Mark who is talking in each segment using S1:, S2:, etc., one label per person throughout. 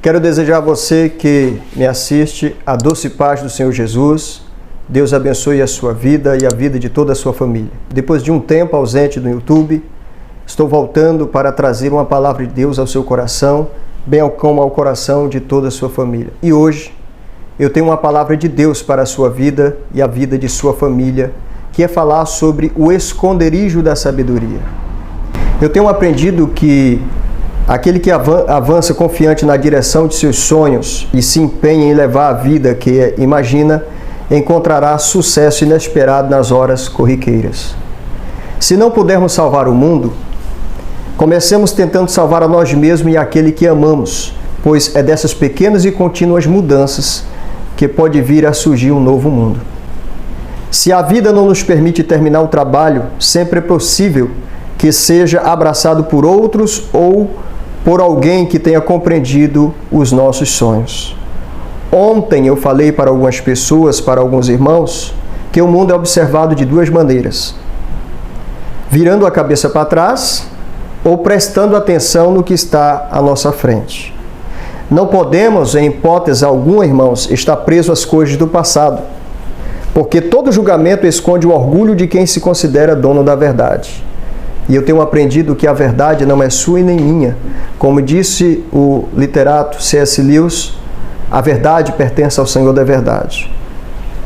S1: Quero desejar a você que me assiste a doce paz do Senhor Jesus. Deus abençoe a sua vida e a vida de toda a sua família. Depois de um tempo ausente do YouTube, estou voltando para trazer uma palavra de Deus ao seu coração, bem como ao coração de toda a sua família. E hoje eu tenho uma palavra de Deus para a sua vida e a vida de sua família, que é falar sobre o esconderijo da sabedoria. Eu tenho aprendido que aquele que avança confiante na direção de seus sonhos e se empenha em levar a vida que imagina, encontrará sucesso inesperado nas horas corriqueiras. Se não pudermos salvar o mundo, comecemos tentando salvar a nós mesmos e aquele que amamos, pois é dessas pequenas e contínuas mudanças que pode vir a surgir um novo mundo. Se a vida não nos permite terminar o trabalho, sempre é possível que seja abraçado por outros ou por alguém que tenha compreendido os nossos sonhos. Ontem eu falei para algumas pessoas, para alguns irmãos, que o mundo é observado de duas maneiras: virando a cabeça para trás ou prestando atenção no que está à nossa frente. Não podemos, em hipótese alguma, irmãos, estar presos às coisas do passado, porque todo julgamento esconde o orgulho de quem se considera dono da verdade. E eu tenho aprendido que a verdade não é sua e nem minha. Como disse o literato C.S. Lewis, a verdade pertence ao Senhor da verdade.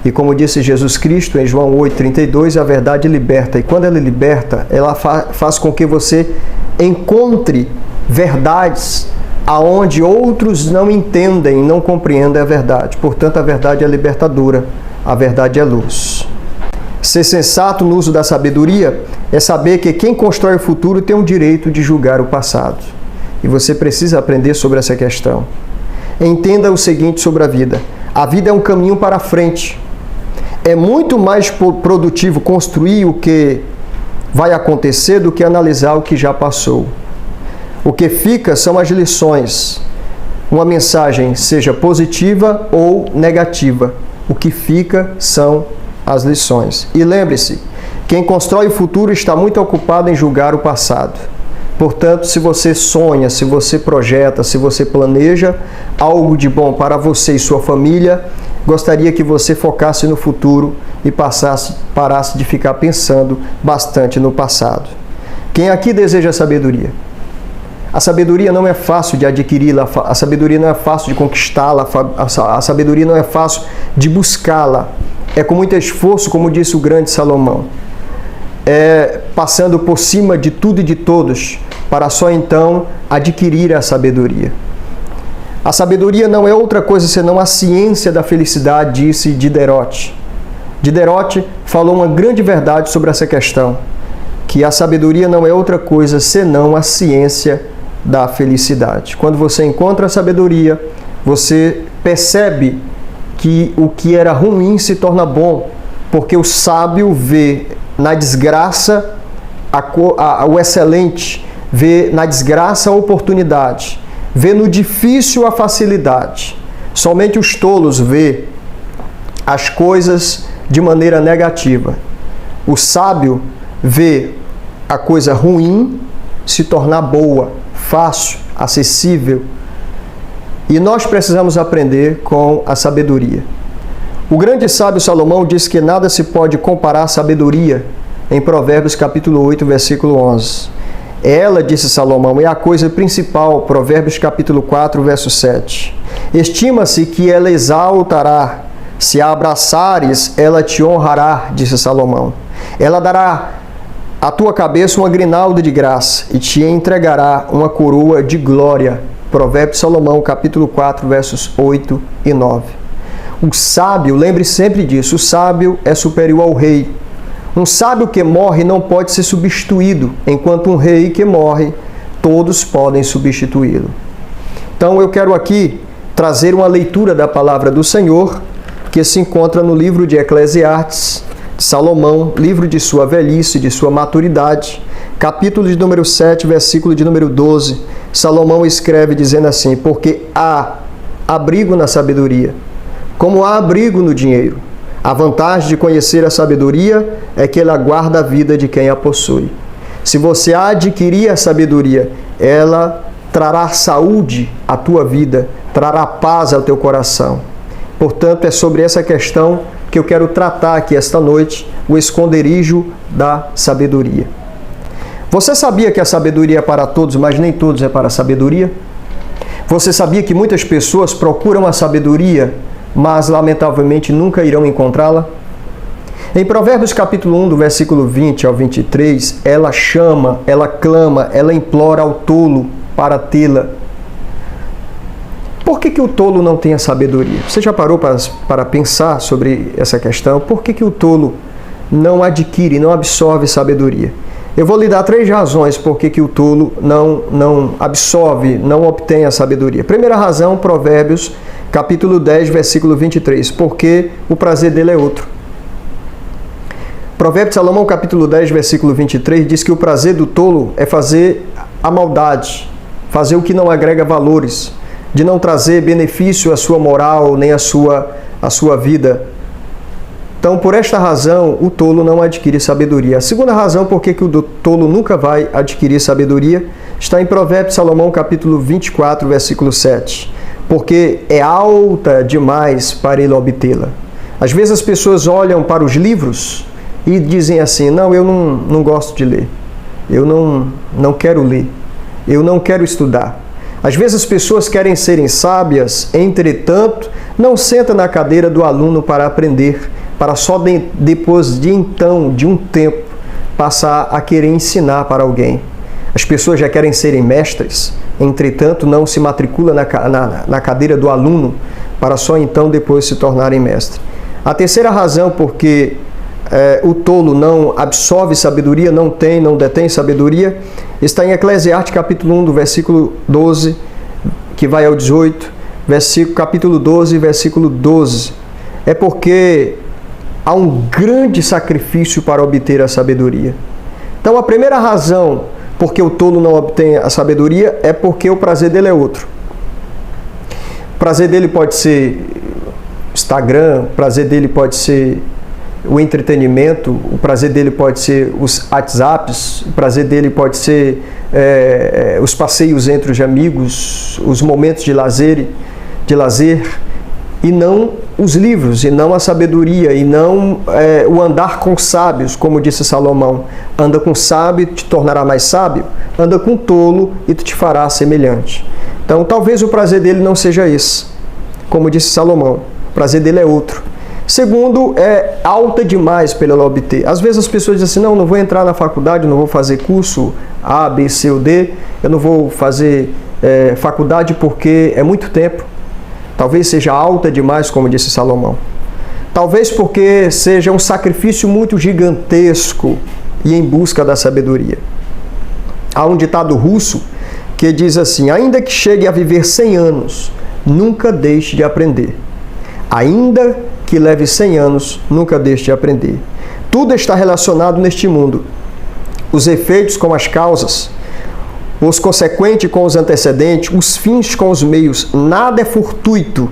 S1: E como disse Jesus Cristo em João 8,32, a verdade liberta. E quando ela liberta, ela faz com que você encontre verdades aonde outros não entendem, não compreendem a verdade. Portanto, a verdade é libertadora, a verdade é luz. Ser sensato no uso da sabedoria é saber que quem constrói o futuro tem o direito de julgar o passado. E você precisa aprender sobre essa questão. Entenda o seguinte sobre a vida. A vida é um caminho para frente. É muito mais produtivo construir o que vai acontecer do que analisar o que já passou. O que fica são as lições. Uma mensagem seja positiva ou negativa. O que fica são as lições. E lembre-se, quem constrói o futuro está muito ocupado em julgar o passado. Portanto, se você sonha, se você projeta, se você planeja algo de bom para você e sua família, gostaria que você focasse no futuro e parasse de ficar pensando bastante no passado. Quem aqui deseja sabedoria? A sabedoria não é fácil de adquiri-la, a sabedoria não é fácil de conquistá-la, a sabedoria não é fácil de buscá-la. É com muito esforço, como disse o grande Salomão, passando por cima de tudo e de todos, para só então adquirir a sabedoria. A sabedoria não é outra coisa senão a ciência da felicidade, disse Diderot. Diderot falou uma grande verdade sobre essa questão, que a sabedoria não é outra coisa senão a ciência da felicidade. Quando você encontra a sabedoria, você percebe que o que era ruim se torna bom, porque o sábio vê na desgraça o excelente, vê na desgraça a oportunidade, vê no difícil a facilidade. Somente os tolos vê as coisas de maneira negativa. O sábio vê a coisa ruim se tornar boa, fácil, acessível. E nós precisamos aprender com a sabedoria. O grande sábio Salomão diz que nada se pode comparar à sabedoria, em Provérbios capítulo 8, versículo 11. Ela, disse Salomão, é a coisa principal, Provérbios capítulo 4, verso 7. Estima-se que ela exaltará, se a abraçares, ela te honrará, disse Salomão. Ela dará à tua cabeça uma grinalda de graça e te entregará uma coroa de glória. Provérbios Salomão, capítulo 4, versos 8 e 9. O sábio, lembre sempre disso, o sábio é superior ao rei. Um sábio que morre não pode ser substituído, enquanto um rei que morre, todos podem substituí-lo. Então eu quero aqui trazer uma leitura da palavra do Senhor, que se encontra no livro de Eclesiastes, de Salomão, livro de sua velhice, de sua maturidade, capítulo de número 7, versículo de número 12, Salomão escreve dizendo assim: porque há abrigo na sabedoria, como há abrigo no dinheiro. A vantagem de conhecer a sabedoria é que ela guarda a vida de quem a possui. Se você adquirir a sabedoria, ela trará saúde à tua vida, trará paz ao teu coração. Portanto, é sobre essa questão que eu quero tratar aqui esta noite, o esconderijo da sabedoria. Você sabia que a sabedoria é para todos, mas nem todos é para a sabedoria? Você sabia que muitas pessoas procuram a sabedoria, mas lamentavelmente nunca irão encontrá-la? Em Provérbios capítulo 1, do versículo 20 ao 23, ela chama, ela clama, ela implora ao tolo para tê-la. Por que o tolo não tem a sabedoria? Você já parou para pensar sobre essa questão? Por que o tolo não adquire, não absorve sabedoria? Eu vou lhe dar 3 razões por que o tolo não absorve, não obtém a sabedoria. Primeira razão, Provérbios capítulo 10, versículo 23, porque o prazer dele é outro. Provérbios de Salomão, capítulo 10, versículo 23, diz que o prazer do tolo é fazer a maldade, fazer o que não agrega valores, de não trazer benefício à sua moral, nem à sua vida. Então, por esta razão, o tolo não adquire sabedoria. A segunda razão por que o tolo nunca vai adquirir sabedoria está em Provérbios de Salomão, capítulo 24, versículo 7. Porque é alta demais para ele obtê-la. Às vezes as pessoas olham para os livros e dizem assim, não, eu não gosto de ler, eu não quero ler, eu não quero estudar. Às vezes as pessoas querem serem sábias, entretanto, não sentam na cadeira do aluno para aprender, para só depois de um tempo, passar a querer ensinar para alguém. As pessoas já querem serem mestres, entretanto, não se matriculam na cadeira do aluno, para só então depois se tornarem mestres. A terceira razão porque o tolo não absorve sabedoria, não detém sabedoria, está em Eclesiastes capítulo 1, do versículo 12, que vai ao 18, capítulo 12, versículo 12. É porque há um grande sacrifício para obter a sabedoria. Então, a primeira razão porque o tolo não obtém a sabedoria é porque o prazer dele é outro. O prazer dele pode ser Instagram, o prazer dele pode ser o entretenimento, o prazer dele pode ser os WhatsApps, o prazer dele pode ser os passeios entre os amigos, os momentos de lazer, e não os livros, e não a sabedoria, e não o andar com sábios, como disse Salomão. Anda com sábio, te tornará mais sábio. Anda com tolo e tu te fará semelhante. Então, talvez o prazer dele não seja esse, como disse Salomão. O prazer dele é outro. Segundo, é alta demais para ele obter. Às vezes as pessoas dizem assim, não vou entrar na faculdade, não vou fazer curso A, B, C ou D, eu não vou fazer faculdade porque é muito tempo. Talvez seja alta demais, como disse Salomão. Talvez porque seja um sacrifício muito gigantesco e em busca da sabedoria. Há um ditado russo que diz assim, ainda que chegue a viver 100 anos, nunca deixe de aprender. Ainda que leve 100 anos, nunca deixe de aprender. Tudo está relacionado neste mundo. Os efeitos com as causas, os consequentes com os antecedentes, os fins com os meios, nada é fortuito,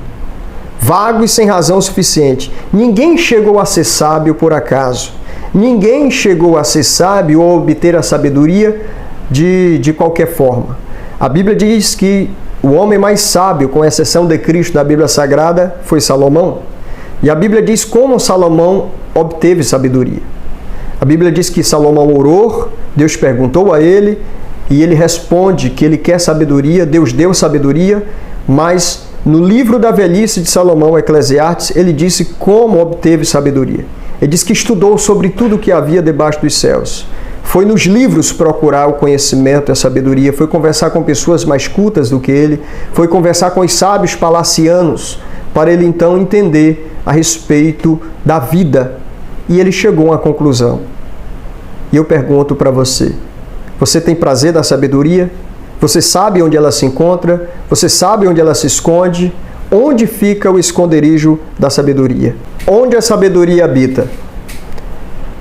S1: vago e sem razão suficiente. Ninguém chegou a ser sábio por acaso. Ninguém chegou a ser sábio ou obter a sabedoria de qualquer forma. A Bíblia diz que o homem mais sábio, com exceção de Cristo na Bíblia Sagrada, foi Salomão. E a Bíblia diz como Salomão obteve sabedoria. A Bíblia diz que Salomão orou, Deus perguntou a ele, e ele responde que ele quer sabedoria, Deus deu sabedoria, mas no livro da velhice de Salomão, Eclesiastes, ele disse como obteve sabedoria. Ele disse que estudou sobre tudo o que havia debaixo dos céus. Foi nos livros procurar o conhecimento e a sabedoria, foi conversar com pessoas mais cultas do que ele, foi conversar com os sábios palacianos, para ele então entender a respeito da vida. E ele chegou a uma conclusão. E eu pergunto para você, você tem prazer da sabedoria? Você sabe onde ela se encontra? Você sabe onde ela se esconde? Onde fica o esconderijo da sabedoria? Onde a sabedoria habita?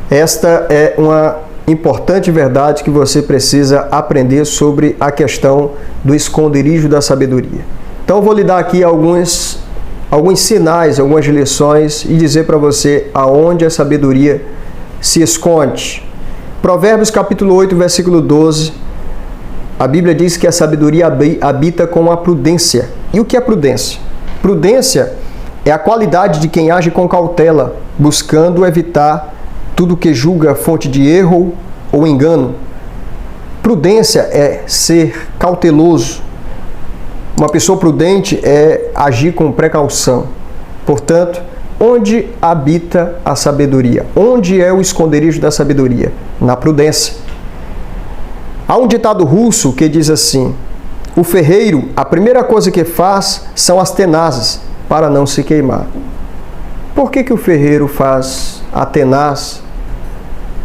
S1: Esta é uma importante verdade que você precisa aprender sobre a questão do esconderijo da sabedoria. Então eu vou lhe dar aqui alguns sinais, algumas lições e dizer para você aonde a sabedoria se esconde. Provérbios capítulo 8, versículo 12. A Bíblia diz que a sabedoria habita com a prudência. E o que é prudência? Prudência é a qualidade de quem age com cautela, buscando evitar tudo que julga fonte de erro ou engano. Prudência é ser cauteloso. Uma pessoa prudente é agir com precaução. Portanto, onde habita a sabedoria? Onde é o esconderijo da sabedoria? Na prudência. Há um ditado russo que diz assim: o ferreiro, a primeira coisa que faz são as tenazes para não se queimar. Por que o ferreiro faz a tenaz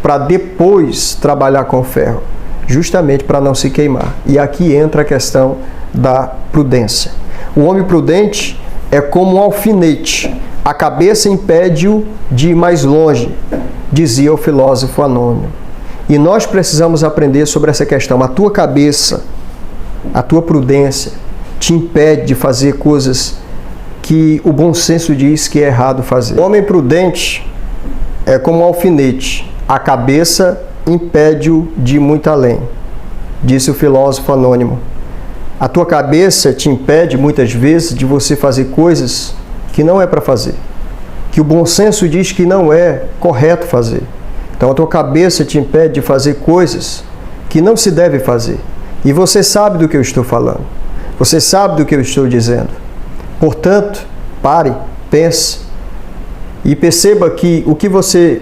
S1: para depois trabalhar com ferro? Justamente para não se queimar. E aqui entra a questão da prudência. O homem prudente é como um alfinete. A cabeça impede-o de ir mais longe, dizia o filósofo anônimo. E nós precisamos aprender sobre essa questão. A tua cabeça, a tua prudência, te impede de fazer coisas que o bom senso diz que é errado fazer. O homem prudente é como um alfinete. A cabeça impede-o de ir muito além, disse o filósofo anônimo. A tua cabeça te impede, muitas vezes, de você fazer coisas que não é para fazer, que o bom senso diz que não é correto fazer. Então, a tua cabeça te impede de fazer coisas que não se deve fazer. E você sabe do que eu estou falando. Você sabe do que eu estou dizendo. Portanto, pare, pense e perceba que o que você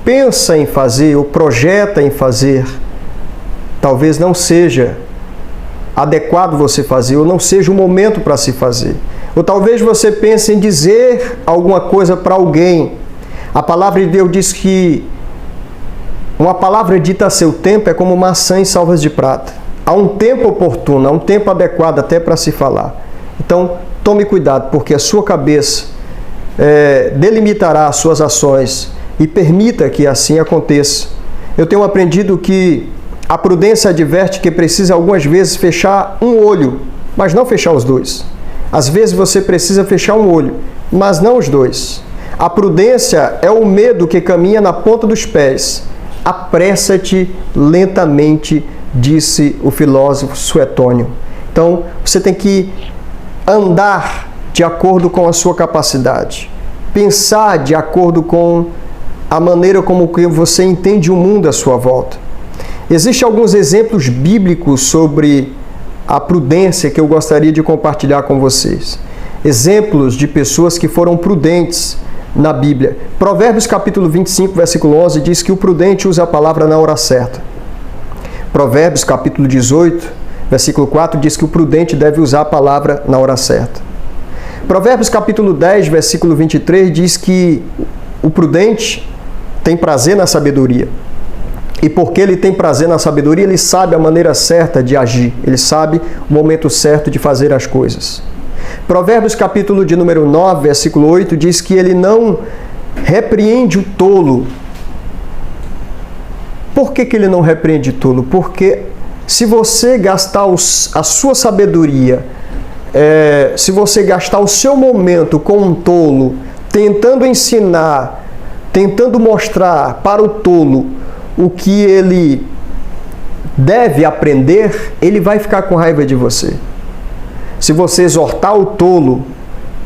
S1: pensa em fazer ou projeta em fazer talvez não seja adequado você fazer, ou não seja o momento para se fazer. Ou talvez você pense em dizer alguma coisa para alguém. A palavra de Deus diz que uma palavra dita a seu tempo é como maçã em salvas de prata. Há um tempo oportuno, há um tempo adequado até para se falar. Então, tome cuidado, porque a sua cabeça delimitará as suas ações e permita que assim aconteça. Eu tenho aprendido que a prudência adverte que precisa algumas vezes fechar um olho, mas não fechar os dois. Às vezes você precisa fechar um olho, mas não os dois. A prudência é o medo que caminha na ponta dos pés. Apressa-te lentamente, disse o filósofo Suetônio. Então, você tem que andar de acordo com a sua capacidade. Pensar de acordo com a maneira como você entende o mundo à sua volta. Existem alguns exemplos bíblicos sobre a prudência que eu gostaria de compartilhar com vocês. Exemplos de pessoas que foram prudentes na Bíblia. Provérbios capítulo 25, versículo 11 diz que o prudente usa a palavra na hora certa. Provérbios capítulo 18, versículo 4 diz que o prudente deve usar a palavra na hora certa. Provérbios capítulo 10, versículo 23 diz que o prudente tem prazer na sabedoria. E porque ele tem prazer na sabedoria, ele sabe a maneira certa de agir. Ele sabe o momento certo de fazer as coisas. Provérbios capítulo de número 9, versículo 8, diz que ele não repreende o tolo. Por que ele não repreende o tolo? Porque se você gastar a sua sabedoria, se você gastar o seu momento com um tolo, tentando ensinar, tentando mostrar para o tolo o que ele deve aprender, ele vai ficar com raiva de você. Se você exortar o tolo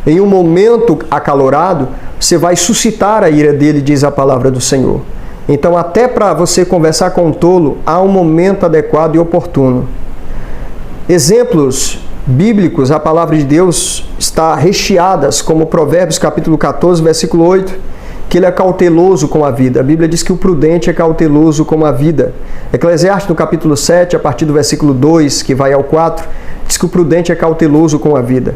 S1: em um momento acalorado, você vai suscitar a ira dele, diz a palavra do Senhor. Então, até para você conversar com o tolo, há um momento adequado e oportuno. Exemplos bíblicos, a palavra de Deus está recheadas, como Provérbios capítulo 14, versículo 8, que ele é cauteloso com a vida. A Bíblia diz que o prudente é cauteloso com a vida. Eclesiastes, no capítulo 7, a partir do versículo 2, que vai ao 4, diz que o prudente é cauteloso com a vida.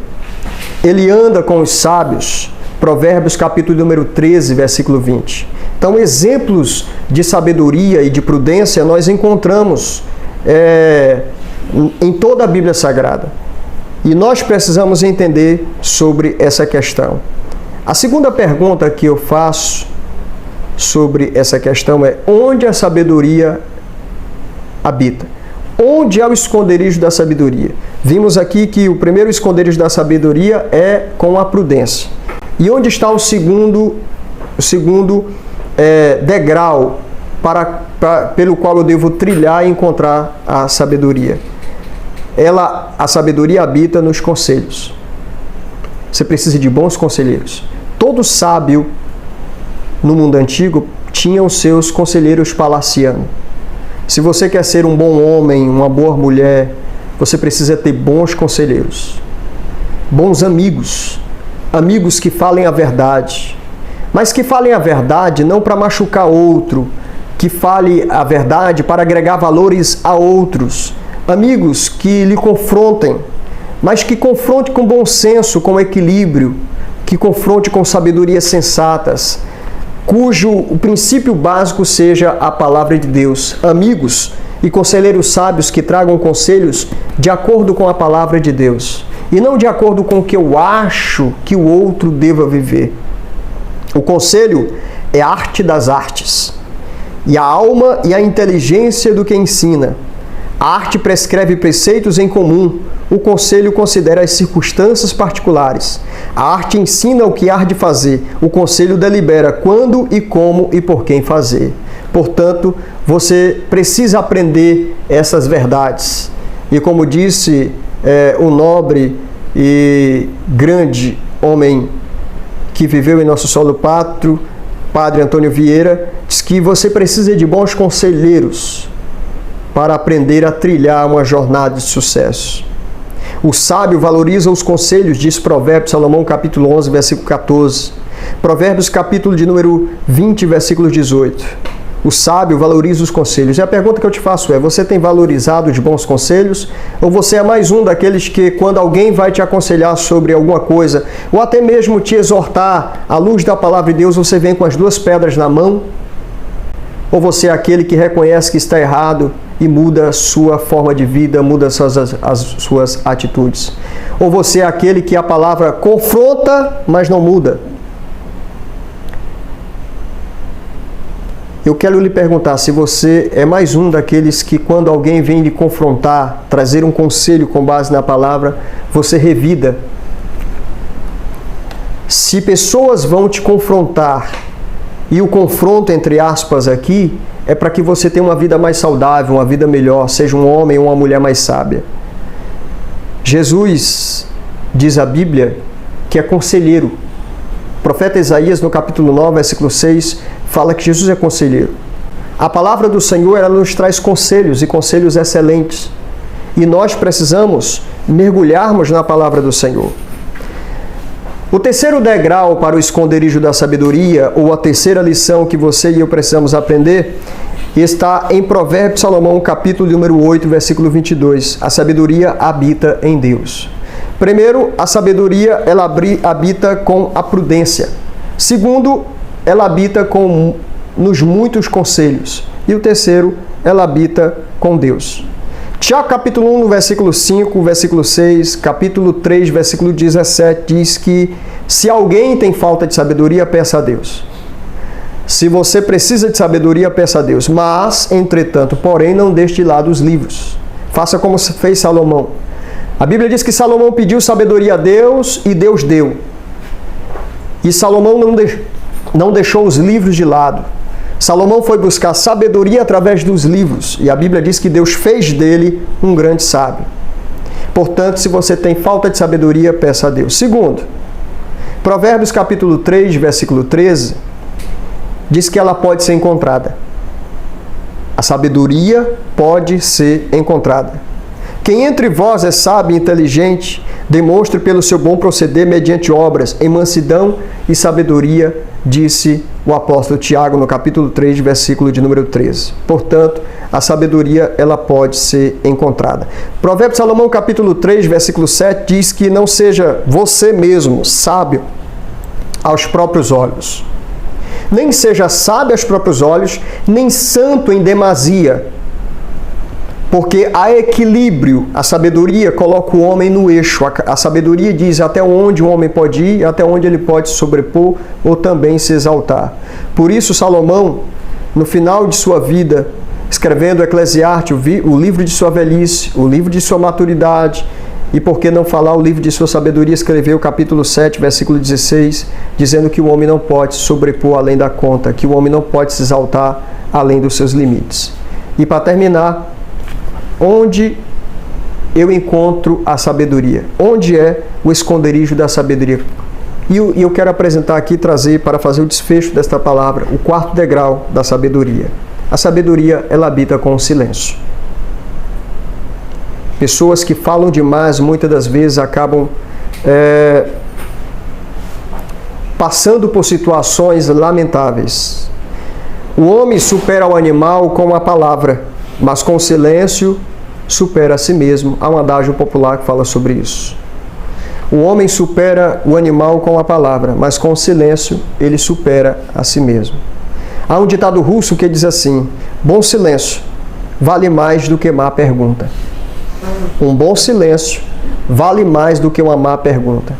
S1: Ele anda com os sábios. Provérbios, capítulo número 13, versículo 20. Então, exemplos de sabedoria e de prudência nós encontramos em toda a Bíblia Sagrada. E nós precisamos entender sobre essa questão. A segunda pergunta que eu faço sobre essa questão é: onde a sabedoria habita? Onde é o esconderijo da sabedoria? Vimos aqui que o primeiro esconderijo da sabedoria é com a prudência. E onde está o segundo degrau para pelo qual eu devo trilhar e encontrar a sabedoria. A sabedoria habita nos conselhos. Você precisa de bons conselheiros. Todo sábio no mundo antigo tinha os seus conselheiros palacianos. Se você quer ser um bom homem, uma boa mulher, você precisa ter bons conselheiros, bons amigos, amigos que falem a verdade, mas que falem a verdade não para machucar outro, que fale a verdade para agregar valores a outros, amigos que lhe confrontem, mas que confronte com bom senso, com equilíbrio, que confronte com sabedorias sensatas, cujo o princípio básico seja a palavra de Deus. Amigos e conselheiros sábios que tragam conselhos de acordo com a palavra de Deus e não de acordo com o que eu acho que o outro deva viver. O conselho é a arte das artes e a alma e a inteligência do que ensina. A arte prescreve preceitos em comum. O conselho considera as circunstâncias particulares. A arte ensina o que há de fazer. O conselho delibera quando e como e por quem fazer. Portanto, você precisa aprender essas verdades. E como disse o nobre e grande homem que viveu em nosso solo pátrio, Padre Antônio Vieira, diz que você precisa de bons conselheiros para aprender a trilhar uma jornada de sucesso. O sábio valoriza os conselhos, diz Provérbios, Salomão, capítulo 11, versículo 14. Provérbios, capítulo de número 20, versículo 18. O sábio valoriza os conselhos. E a pergunta que eu te faço é, você tem valorizado os bons conselhos? Ou você é mais um daqueles que, quando alguém vai te aconselhar sobre alguma coisa, ou até mesmo te exortar à luz da palavra de Deus, você vem com as duas pedras na mão? Ou você é aquele que reconhece que está errado e muda a sua forma de vida, muda as suas atitudes? Ou você é aquele que a palavra confronta, mas não muda? Eu quero lhe perguntar se você é mais um daqueles que, quando alguém vem lhe confrontar, trazer um conselho com base na palavra, você revida. Se pessoas vão te confrontar, e o confronto, entre aspas, aqui, é para que você tenha uma vida mais saudável, uma vida melhor, seja um homem ou uma mulher mais sábia. Jesus, diz a Bíblia, que é conselheiro. O profeta Isaías, no capítulo 9, versículo 6, fala que Jesus é conselheiro. A palavra do Senhor, ela nos traz conselhos, e conselhos excelentes. E nós precisamos mergulharmos na palavra do Senhor. O terceiro degrau para o esconderijo da sabedoria, ou a terceira lição que você e eu precisamos aprender, está em Provérbios, Salomão, capítulo número 8, versículo 22. A sabedoria habita em Deus. Primeiro, a sabedoria ela habita com a prudência. Segundo, ela habita nos muitos conselhos. E o terceiro, ela habita com Deus. Tiago capítulo 1, no versículo 5, versículo 6, capítulo 3, versículo 17, diz que se alguém tem falta de sabedoria, peça a Deus. Se você precisa de sabedoria, peça a Deus. Mas, entretanto, porém, não deixe de lado os livros. Faça como fez Salomão. A Bíblia diz que Salomão pediu sabedoria a Deus e Deus deu. E Salomão não deixou os livros de lado. Salomão foi buscar sabedoria através dos livros, e a Bíblia diz que Deus fez dele um grande sábio. Portanto, se você tem falta de sabedoria, peça a Deus. Segundo, Provérbios capítulo 3, versículo 13, diz que ela pode ser encontrada. A sabedoria pode ser encontrada. Quem entre vós é sábio e inteligente, demonstre pelo seu bom proceder mediante obras, em mansidão e sabedoria, disse o apóstolo Tiago no capítulo 3, versículo de número 13. Portanto, a sabedoria ela pode ser encontrada. Provérbios Salomão capítulo 3, versículo 7 diz que não seja você mesmo sábio aos próprios olhos. Nem seja sábio aos próprios olhos, nem santo em demasia. Porque há equilíbrio, a sabedoria coloca o homem no eixo. A sabedoria diz até onde o homem pode ir, até onde ele pode se sobrepor ou também se exaltar. Por isso, Salomão, no final de sua vida, escrevendo Eclesiastes, o livro de sua velhice, o livro de sua maturidade, e por que não falar o livro de sua sabedoria, escreveu o capítulo 7, versículo 16, dizendo que o homem não pode se sobrepor além da conta, que o homem não pode se exaltar além dos seus limites. E para terminar, onde eu encontro a sabedoria? Onde é o esconderijo da sabedoria? E eu quero apresentar aqui, trazer para fazer o desfecho desta palavra, o quarto degrau da sabedoria. A sabedoria, ela habita com o silêncio. Pessoas que falam demais, muitas das vezes acabam passando por situações lamentáveis. O homem supera o animal com a palavra, mas com o silêncio supera a si mesmo. Há um adágio popular que fala sobre isso. O homem supera o animal com a palavra, mas com o silêncio ele supera a si mesmo. Há um ditado russo que diz assim: bom silêncio vale mais do que má pergunta. Um bom silêncio vale mais do que uma má pergunta.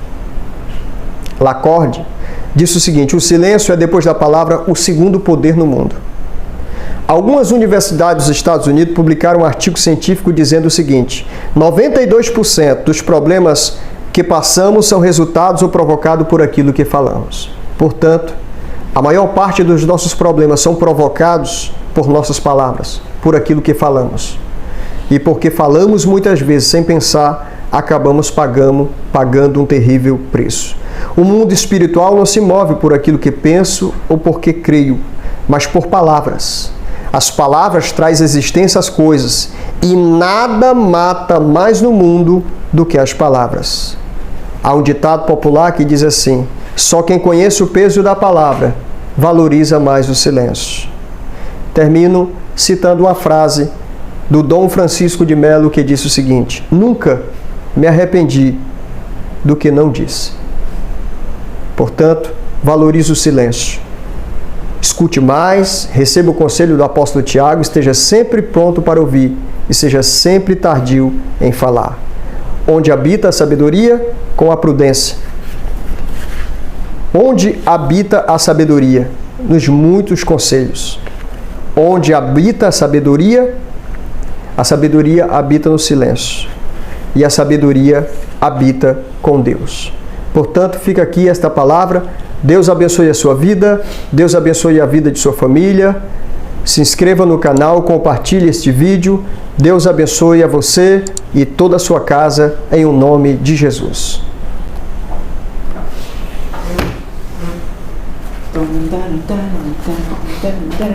S1: Lacordaire disse o seguinte: o silêncio é, depois da palavra, o segundo poder no mundo. Algumas universidades dos Estados Unidos publicaram um artigo científico dizendo o seguinte: 92% dos problemas que passamos são resultados ou provocados por aquilo que falamos. Portanto, a maior parte dos nossos problemas são provocados por nossas palavras, por aquilo que falamos. E porque falamos muitas vezes sem pensar, acabamos pagando um terrível preço. O mundo espiritual não se move por aquilo que penso ou porque creio, mas por palavras. As palavras trazem existência às coisas, e nada mata mais no mundo do que as palavras. Há um ditado popular que diz assim: só quem conhece o peso da palavra valoriza mais o silêncio. Termino citando uma frase do Dom Francisco de Melo, que disse o seguinte: nunca me arrependi do que não disse. Portanto, valorize o silêncio. Escute mais, receba o conselho do apóstolo Tiago, esteja sempre pronto para ouvir e seja sempre tardio em falar. Onde habita a sabedoria? Com a prudência. Onde habita a sabedoria? Nos muitos conselhos. Onde habita a sabedoria habita no silêncio. E a sabedoria habita com Deus. Portanto, fica aqui esta palavra. Deus abençoe a sua vida, Deus abençoe a vida de sua família. Se inscreva no canal, compartilhe este vídeo. Deus abençoe a você e toda a sua casa, em o nome de Jesus.
S2: Dun, dun, dun, dun, dun, dun.